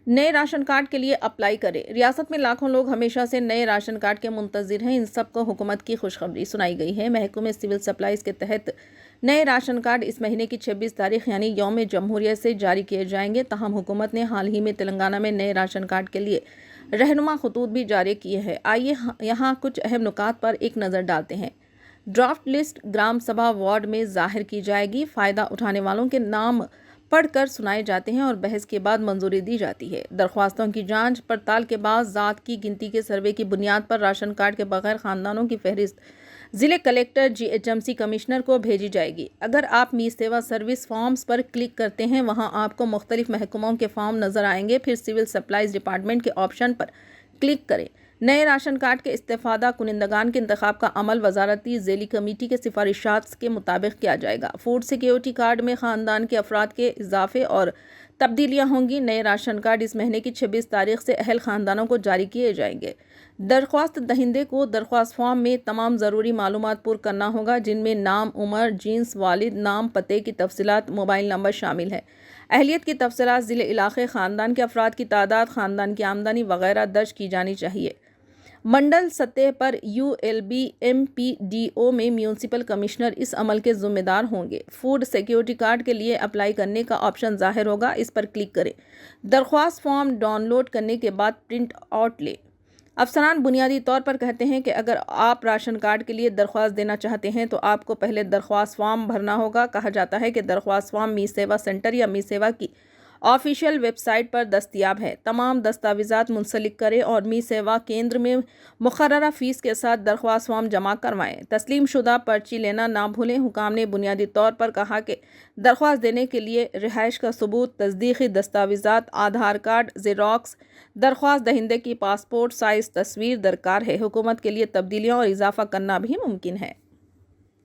नए ration card के लिए अप्लाई करें। रियासत में लाखों लोग हमेशा से नए राशन कार्ड के मुंतजिर हैं। इन सबको हुकूमत की खुशखबरी सुनाई गई है। महकमे सिविल सप्लाईज के तहत नए राशन कार्ड इस महीने की 26 तारीख यानी यौम जमहूरियत से जारी किए जाएंगे। तहम हुकूमत ने हाल ही में तेलंगाना में नए राशन कार्ड के लिए रहनुमा खतूत भी जारी किए हैं। आइए यहाँ कुछ अहम नुकात पर एक नज़र डालते हैं। ड्राफ्ट लिस्ट ग्राम सभा वार्ड में जाहिर की जाएगी। फ़ायदा उठाने वालों के नाम पढ़कर सुनाए जाते हैं और बहस के बाद मंजूरी दी जाती है। दरख्वास्तों की जांच पड़ताल के बाद ज़ात की गिनती के सर्वे की बुनियाद पर राशन कार्ड के बगैर ख़ानदानों की फहरिस्त ज़िले कलेक्टर GHMC कमिश्नर को भेजी जाएगी। अगर आप मी सेवा सर्विस फॉर्म्स पर क्लिक करते हैं, वहां आपको मुख्तलिफ महकमों के फॉर्म नज़र आएंगे। फिर सिविल सप्लाईज डिपार्टमेंट के ऑप्शन पर क्लिक करें। नए राशन कार्ड के इस्तेफादा कुनिंदगान के इंतखाब का अमल वजारती ज़ेली कमेटी के सिफारिशात के मुताबिक किया जाएगा। फूड सिक्योरिटी कार्ड में ख़ानदान के अफराद के इजाफे और तब्दीलियाँ होंगी। नए राशन कार्ड इस महीने की 26 तारीख से अहल ख़ानदानों को जारी किए जाएंगे। दरख्वास्त दहिंदे को दरख्वास्त फॉर्म में तमाम ज़रूरी मालूमात पुर करना होगा, जिनमें नाम, उम्र, जिन्स, वालिद नाम, पते की तफसीलात, मोबाइल नंबर शामिल है। अहलियत की तफसीलात, ज़िले, इलाके, ख़ानदान के अफराद की तादाद, ख़ानदान की आमदनी वगैरह दर्ज की जानी चाहिए। मंडल सतह पर ULB MPDO में म्यूनसिपल कमिश्नर इस अमल के ज़िम्मेदार होंगे। फूड सिक्योरिटी कार्ड के लिए अप्लाई करने का ऑप्शन ज़ाहिर होगा, इस पर क्लिक करें। दरख्वास्त फॉर्म डाउनलोड करने के बाद प्रिंट आउट लें। अफसरान बुनियादी तौर पर कहते हैं कि अगर आप राशन कार्ड के लिए दरख्वास्त देना चाहते हैं तो आपको पहले दरख्वास्त फॉर्म भरना होगा। कहा जाता है कि दरख्वास्त फॉर्म मी सेवा सेंटर या मी सेवा की ऑफिशियल वेबसाइट पर दस्तयाब है। तमाम दस्तावेज़ात मुंसलिक करें और मी सेवा केंद्र में मुकर्ररा फ़ीस के साथ दरख्वास्त फॉर्म जमा करवाएं। तस्लीम शुदा पर्ची लेना ना भूलें। हुकाम ने बुनियादी तौर पर कहा कि दरख्वास्त देने के लिए रिहाइश का सबूत, तस्दीकी दस्तावेज़ात, आधार कार्ड ज़ेरॉक्स, दरख्वास्त दहिंदे की पासपोर्ट साइज़ तस्वीर दरकार है। हुकूमत के लिए तब्दीलियाँ और इजाफा करना भी मुमकिन है।